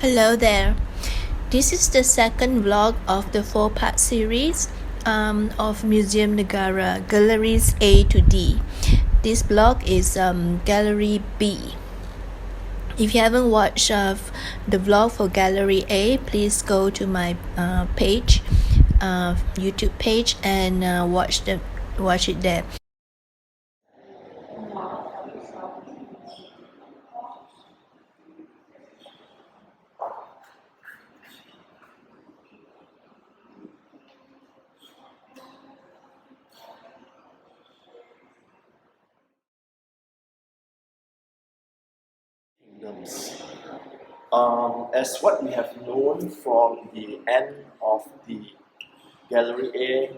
Hello there. This is the second vlog of the 4-part series of Museum Negara, Galleries A to D. This vlog is Gallery B. If you haven't watched the vlog for Gallery A, please go to my page, YouTube page, and watch it there. Kingdoms. As what we have known from the end of the Gallery A,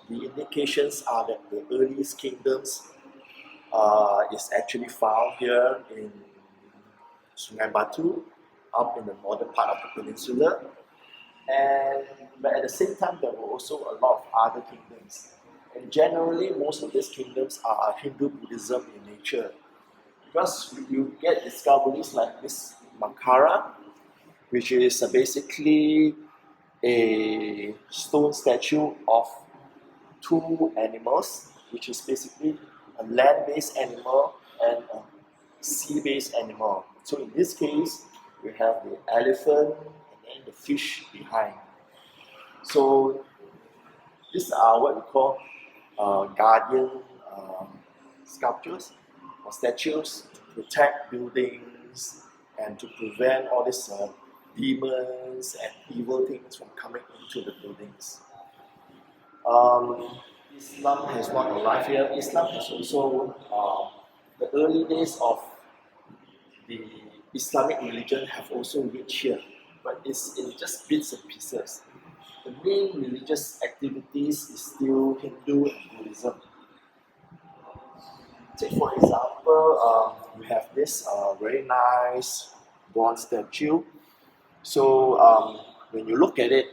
the indications are that the earliest kingdoms is actually found here in Sungai Batu, up in the northern part of the peninsula. But at the same time, there were also a lot of other kingdoms. And generally, most of these kingdoms are Hindu Buddhism in nature. Because you get discoveries like this Makara, which is basically a stone statue of two animals, which is basically a land-based animal and a sea-based animal. So in this case, we have the elephant and then the fish behind. So these are what we call guardian sculptures or statues to protect buildings and to prevent all these demons and evil things from coming into the buildings. Islam has not arrived here. Islam has also, the early days of the Islamic religion have also reached here, but it's in just bits and pieces. The main religious activities is still Hindu and Buddhism. Take for example, we have this very nice bronze statue. So when you look at it,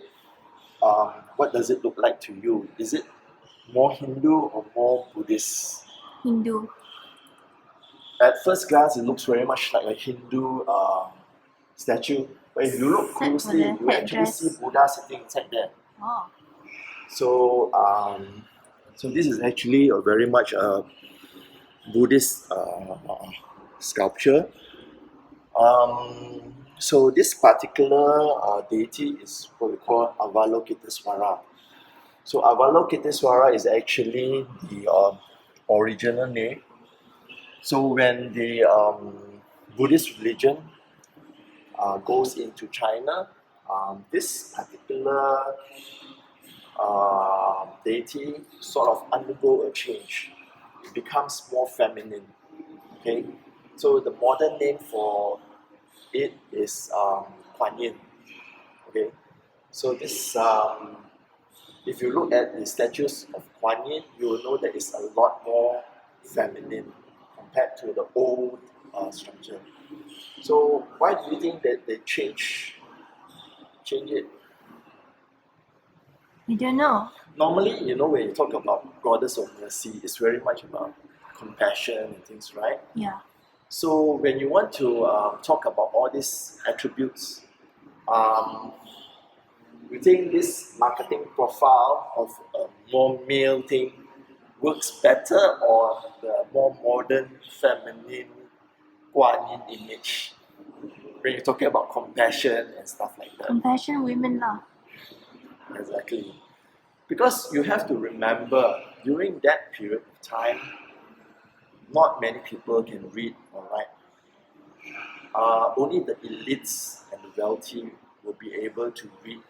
what does it look like to you? Is it more Hindu or more Buddhist? Hindu. At first glance, it looks very much like a Hindu statue. But if you look closely, you actually see Buddha sitting inside there. Oh. So this is actually a very much a Buddhist sculpture. So this particular deity is what we call Avalokitesvara. So Avalokitesvara is actually the original name. So when the Buddhist religion goes into China, this particular deity sort of undergo a change. It becomes more feminine. Okay, so the modern name for it is Kuan Yin. Okay, so this if you look at the statues of Kuan Yin, you will know that it's a lot more feminine compared to the old structure. So why do you think that they change it? I don't know. Normally, when you talk about goddess of mercy, it's very much about compassion and things, right? Yeah. So when you want to talk about all these attributes, you think this marketing profile of a more male thing works better, or the more modern, feminine Guan Yin image? When you're talking about compassion and stuff like that. Compassion women lah. Exactly. Because you have to remember, during that period of time, not many people can read or write. Only the elites and the wealthy will be able to read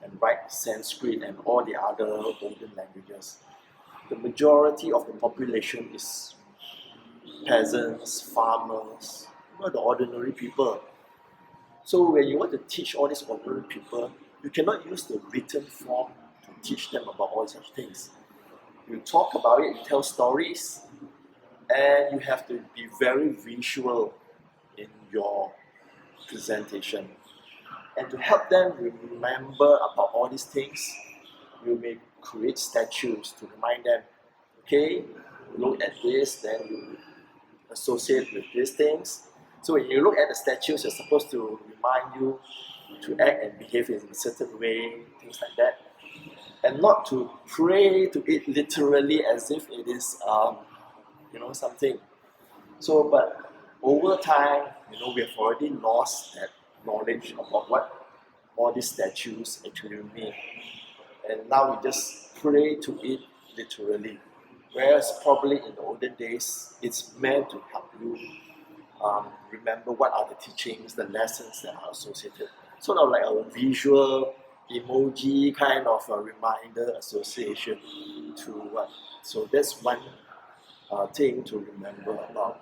and write Sanskrit and all the other olden languages. The majority of the population is peasants, farmers, the ordinary people. So when you want to teach all these ordinary people, you cannot use the written form to teach them about all such things. You talk about it, you tell stories, and you have to be very visual in your presentation. And to help them remember about all these things, you may create statues to remind them, okay, look at this, then you associate with these things. So when you look at the statues, you're supposed to remind you to act and behave in a certain way, things like that. And not to pray to it literally as if it is, something. So, but over time, we have already lost that knowledge about what all these statues actually mean. And now we just pray to it literally. Whereas probably in the olden days, it's meant to help you remember what are the teachings, the lessons that are associated. Sort of like a visual emoji kind of a reminder association to what. So that's one thing to remember about.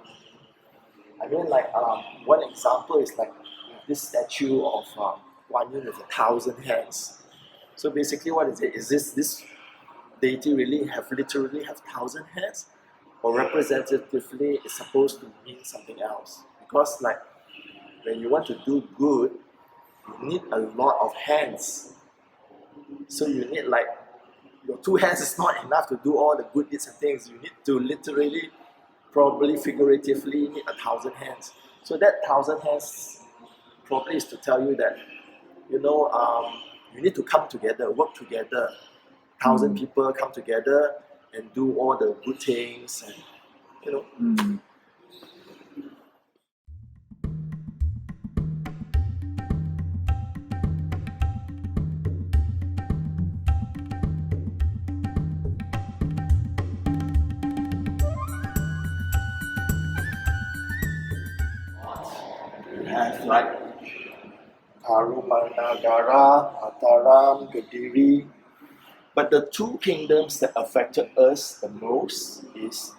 I mean, like one example is like this statue of Guan Yin with 1,000 hands. So basically, what is it? Is this deity literally have 1,000 hands, or representatively it's supposed to mean something else? Because like when you want to do good, you need a lot of hands. So you need like your 2 hands is not enough to do all the good deeds and things. You need to literally, probably figuratively, need 1,000 hands. So that 1,000 hands probably is to tell you that you need to come together, work together. 1,000 people come together and do all the good things, and we have like Nagara, Mataram, Kediri. But the 2 kingdoms that affected us the most is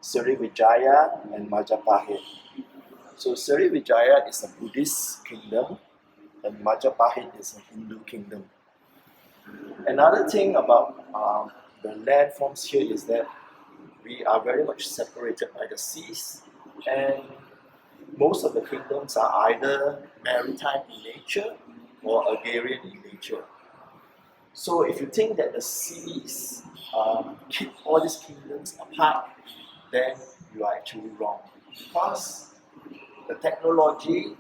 Srivijaya and Majapahit. So Srivijaya is a Buddhist kingdom and Majapahit is a Hindu kingdom. Another thing about the landforms here is that we are very much separated by the seas, and most of the kingdoms are either maritime in nature or agrarian in nature. So if you think that the seas keep all these kingdoms apart, then you are actually wrong. Because the technology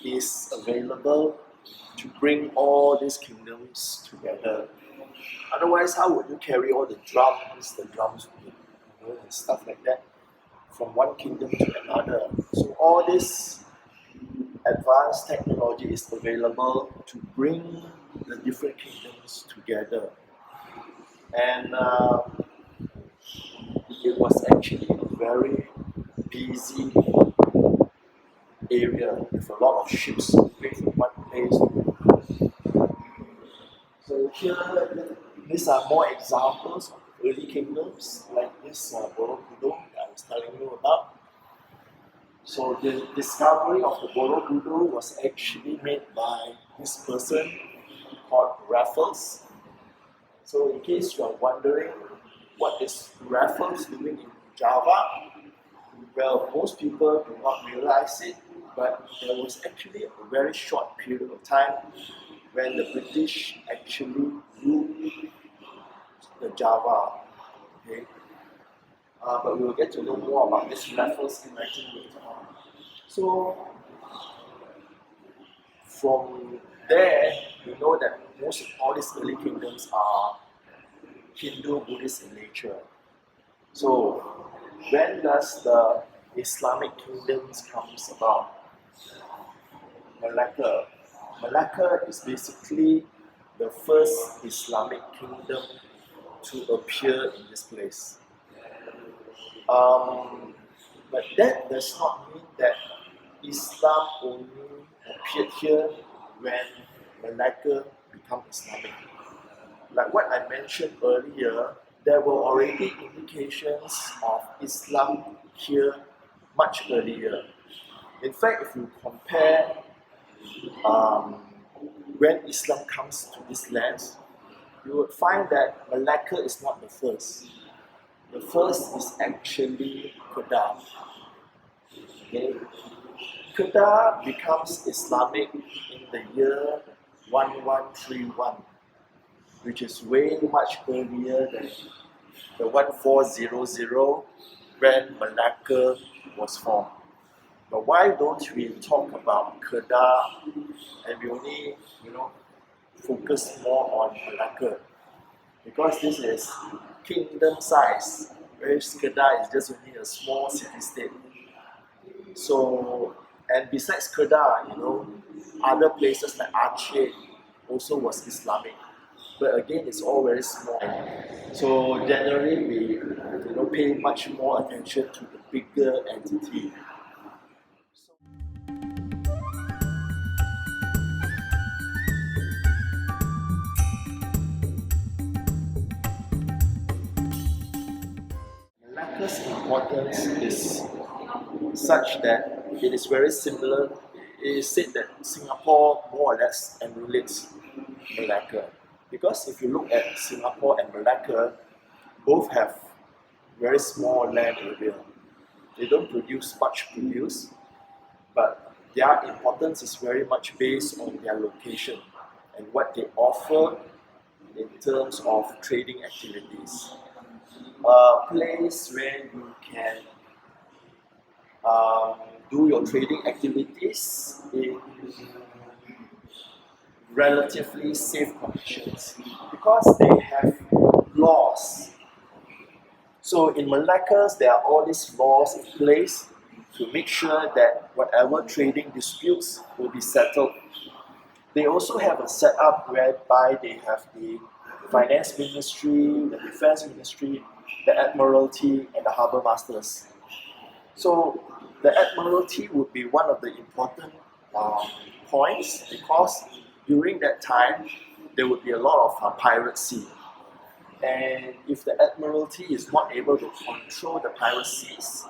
is available to bring all these kingdoms together. Otherwise, how would you carry all the drums and stuff like that from one kingdom to another? So all this advanced technology is available to bring the different kingdoms together. And it was actually a very busy area with a lot of ships moving from one place to another. So here, these are more examples of early kingdoms, like this Borobudur that I was telling you about. So the discovery of the Borobudur was actually made by this person called Raffles. So in case you are wondering what is Raffles doing in Java, well, most people do not realize it, but there was actually a very short period of time when the British actually ruled the Java. Okay? But we will get to know more about this Raffles in writing later on. So from there, we know that most of all these early kingdoms are Hindu Buddhist in nature. So when does the Islamic kingdoms comes about? Malacca. Malacca is basically the first Islamic kingdom to appear in this place. But that does not mean that Islam only appeared here when Malacca became Islamic. Like what I mentioned earlier, there were already indications of Islam here much earlier. In fact, if you compare when Islam comes to these lands, you would find that Malacca is not the first. The first is actually Kedah. Okay? Kedah becomes Islamic in the year 1131, which is way much earlier than the 1400 when Malacca was formed. But why don't we talk about Kedah and we only, focus more on Malacca? Because this is kingdom size, whereas Kedah is just only a small city-state. So, and besides Kedah, other places like Aceh also was Islamic. But again, it's all very small. So generally, we pay much more attention to the bigger entity. Malacca's importance is such that it is very similar. It is said that Singapore more or less emulates Malacca. Because if you look at Singapore and Malacca, both have very small land area. They don't produce much produce, but their importance is very much based on their location and what they offer in terms of trading activities. A place where you can do your trading activities in relatively safe conditions because they have laws. So in Malacca, there are all these laws in place to make sure that whatever trading disputes will be settled. They also have a setup whereby they have the Finance Ministry, the Defense Ministry, the Admiralty, and the Harbour Masters. So the Admiralty would be one of the important points because during that time there would be a lot of piracy. And if the Admiralty is not able to control the piracies,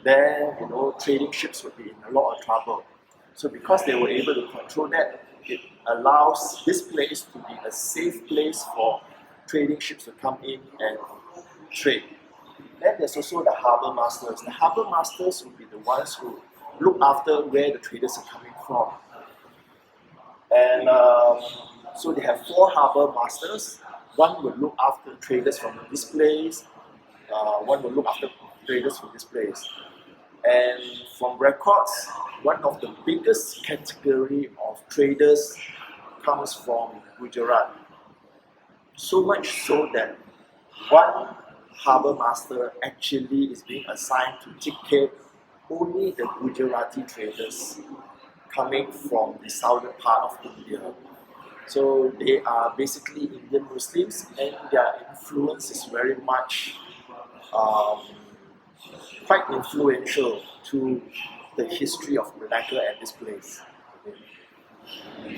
then trading ships would be in a lot of trouble. So because they were able to control that, it allows this place to be a safe place for trading ships to come in and trade. Then there's also the harbour masters. The harbour masters will be the ones who look after where the traders are coming from. And so they have 4 harbour masters. One will look after traders from this place, one will look after traders from this place. And from records, one of the biggest category of traders comes from Gujarat. So much so that one harbour master actually is being assigned to take care only the Gujarati traders coming from the southern part of India. So they are basically Indian Muslims and their influence is very much quite influential to the history of Malacca and this place.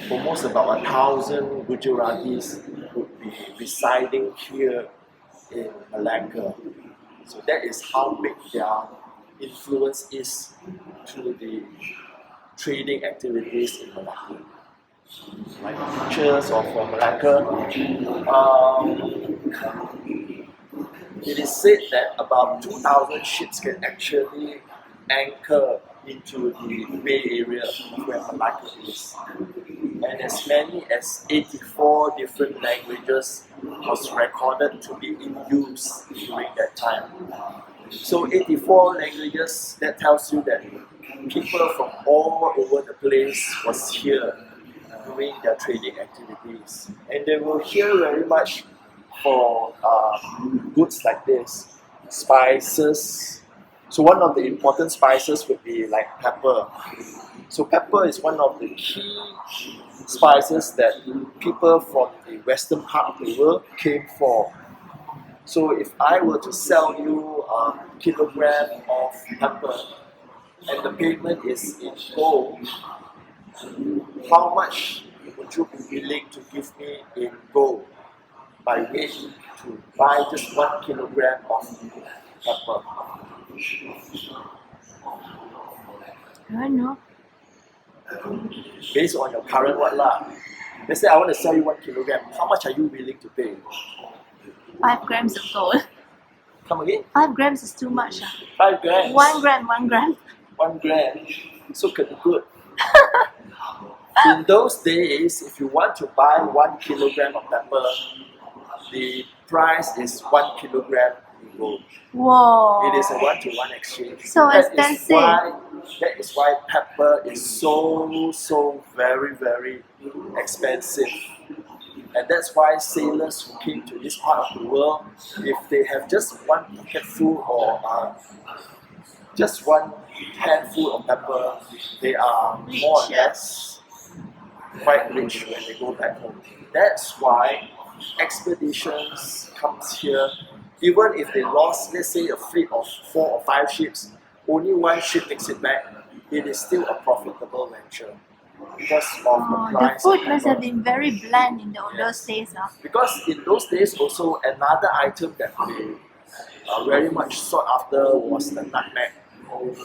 Almost about 1,000 Gujaratis would be residing here in Malacca. So that is how big their influence is to the trading activities in Malacca. My pictures of Malacca. It is said that about 2,000 ships can actually anchor into the Bay Area where Malacca is. And as many as 84 different languages was recorded to be in use during that time. So 84 languages, that tells you that people from all over the place was here doing their trading activities. And they were here very much for goods like this, spices. So one of the important spices would be like pepper. So pepper is one of the key spices that people from the western part of the world came for. So if I were to sell you a kilogram of pepper and the payment is in gold, how much would you be willing to give me in gold by weight to buy just 1 kilogram of pepper? I don't know. Based on your current what lah? Let's say I want to sell you 1 kilogram. How much are you willing to pay? 5 grams of gold. Come again? 5 grams is too much. 5 grams. 1 gram, 1 gram. 1 gram. So good. In those days, if you want to buy 1 kilogram of pepper, the price is 1 kilogram in gold. Whoa. It is a 1-to-1 exchange. So That is expensive. why That is why pepper is so very expensive. And that's why sailors who came to this part of the world, if they have just one pocketful or just one handful of pepper, they are more or less quite rich when they go back home. That's why expeditions comes here. Even if they lost, let's say, a fleet of 4 or 5 ships, only one ship makes it back, it is still a profitable venture because of the The price. food must have been very bland in those days. Because in those days also another item that they very much sought after was the nutmeg.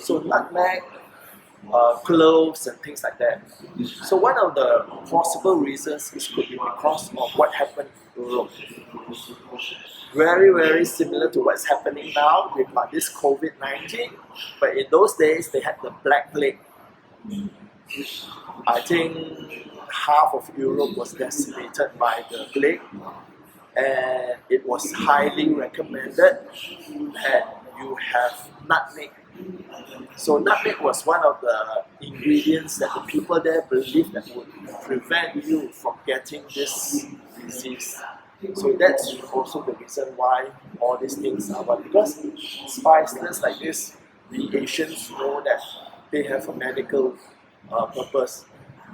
So nutmeg, cloves and things like that. So one of the possible reasons is could be because of what happened in Europe. Very similar to what's happening now with this COVID-19, but in those days they had the Black Plague. I think half of Europe was decimated by the plague, and it was highly recommended that you have nutmeg. So nutmeg was one of the ingredients that the people there believed that would prevent you from getting this disease. So that's also the reason why all these things are, but because spices like this, the Asians know that they have a medical purpose.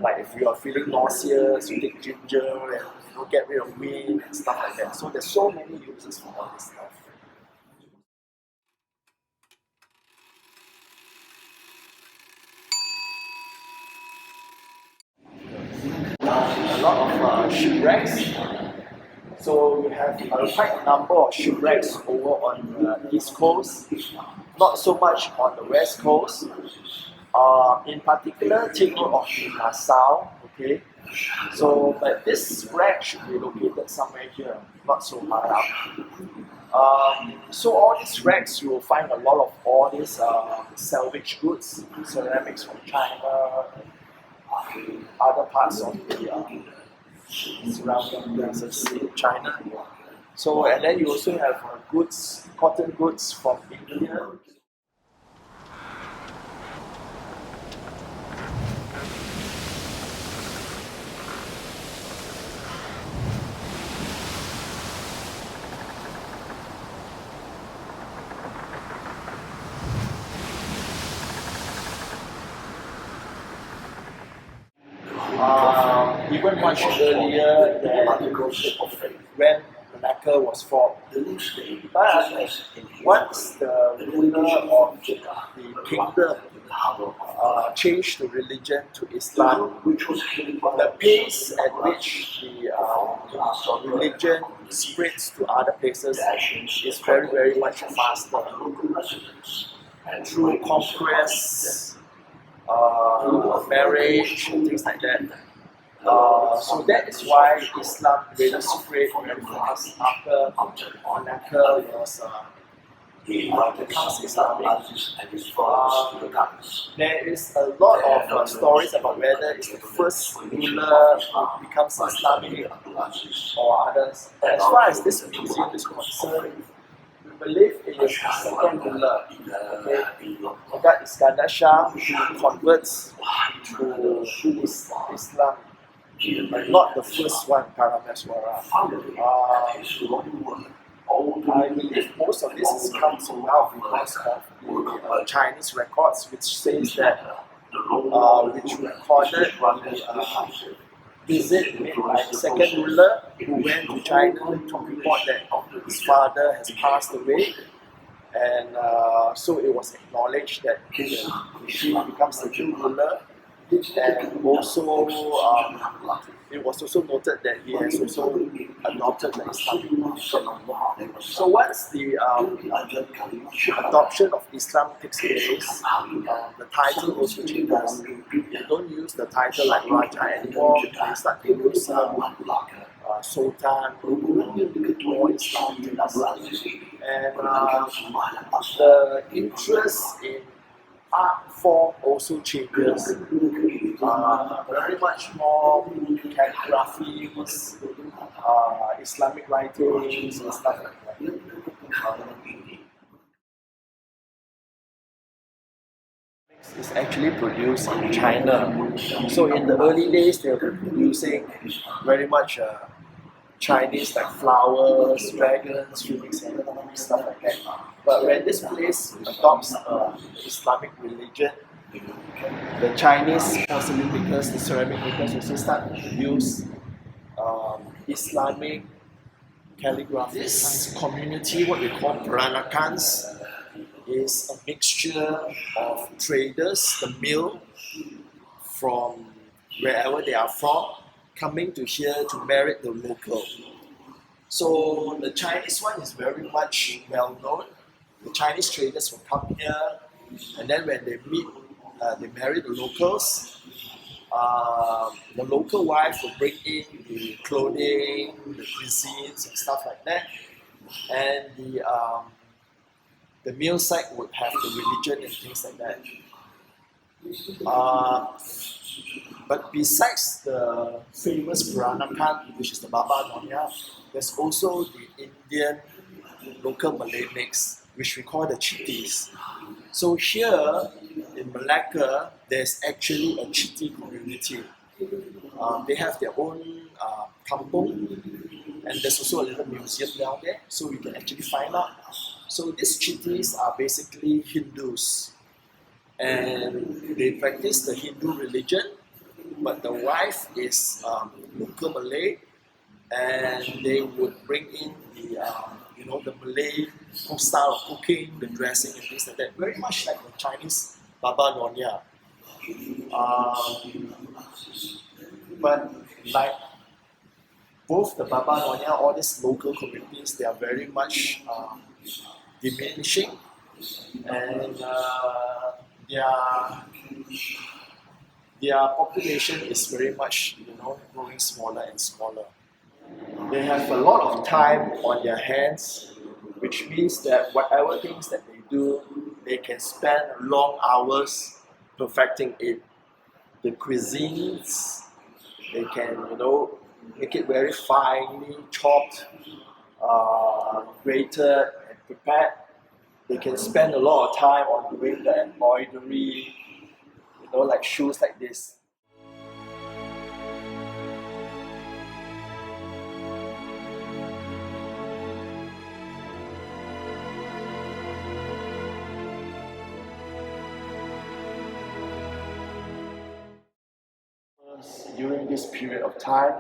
Like if you are feeling nauseous, you take ginger and get rid of wind and stuff like that. So there's so many uses for all this stuff. A lot of shipwrecks. So we have quite a number of shipwrecks over on the east coast, not so much on the west coast. In particular, take note of the Nassau, okay? So, but this wreck should be located somewhere here, not so high up. So all these wrecks, you will find a lot of all these salvage goods, ceramics from China, other parts of the surrounding places in China. So, and then you also have goods, cotton goods from India. Even much earlier than when Malacca was formed. But once the ruler of the kingdom changed the religion to Islam, the pace at which the religion spreads to other places is very much faster. Through conquest, marriage, and things like that. So that is why Islam really spread very fast after Malacca was becomes Islamic. There is a lot of stories about whether it's the first ruler who becomes Islamic or others. As far as this museum is concerned, we believe it is the second ruler. Okay? That is Iskandar Shah who converts to Islam. Not the first one, Parameswara. I believe most of this comes about because of the Chinese records, which says that, which recorded the visit made by the second ruler who went to China to report that his father has passed away. And so it was acknowledged that he becomes the new ruler. And also, it was also noted that he has also adopted the Islamic religion. So once the adoption of Islam takes place, the title also changes. They don't use the title like Raja anymore. They start to use Sultan or Islam. And the interest in art form also changes. Very much more calligraphy, Islamic writings and stuff like that. It's actually produced in China. So in the early days, they were producing very much Chinese like flowers, dragons, phoenix, and stuff like that. But when this place adopts Islamic religion, the Chinese porcelain makers, the ceramic makers also start to use Islamic calligraphy. This community, what we call Peranakans, is a mixture of traders, the mill from wherever they are from, coming to here to marry the local. So the Chinese one is very much well known. The Chinese traders will come here, and then when they meet, they marry the locals. The local wife will bring in the clothing, the cuisines, and stuff like that, and the male side would have the religion and things like that. But besides the famous Peranakan, which is the Baba Nonya, there's also the Indian local Malay mix, which we call the Chittis. So here in Malacca, there's actually a Chitti community. They have their own kampong, and there's also a little museum down there, so you can actually find out. So these Chittis are basically Hindus, and they practice the Hindu religion, but the wife is local Malay, and they would bring in the Malay style of cooking, the dressing and things like that, very much like the Chinese Baba Nonya. But like both the Baba Nonya, all these local communities, they are very much diminishing, and their population is very much growing smaller and smaller. They have a lot of time on their hands, which means that whatever things that they do, they can spend long hours perfecting it. The cuisines, they can make it very finely chopped, grated and prepared. They can spend a lot of time on doing the embroidery, like shoes like this. During this period of time,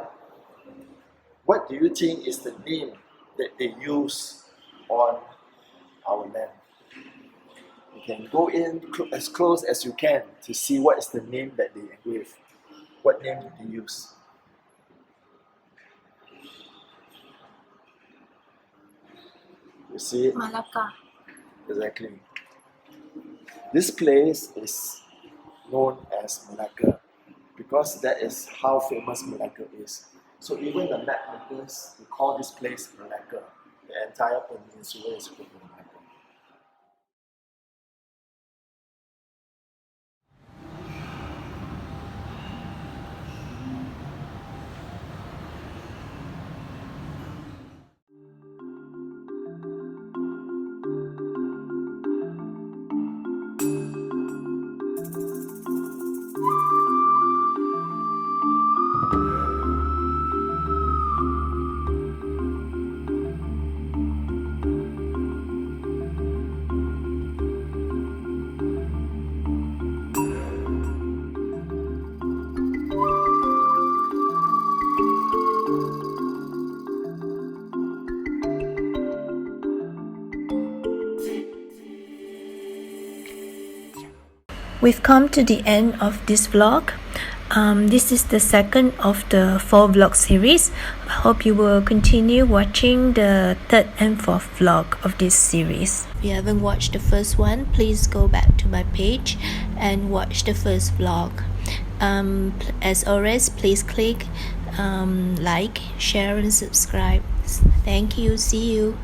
what do you think is the name that they use on our land? You can go in as close as you can to see what is the name that they engrave. What name did they use? You see it? Malacca. Exactly. This place is known as Malacca because that is how famous Malacca is. So even the map makers, they call this place Malacca. The entire peninsula is called Malacca. We've come to the end of this vlog. This is the second of the 4 vlog series. I hope you will continue watching the third and fourth vlog of this series. If you haven't watched the first one, please go back to my page and watch the first vlog. As always, please click like, share and subscribe. Thank you. See you.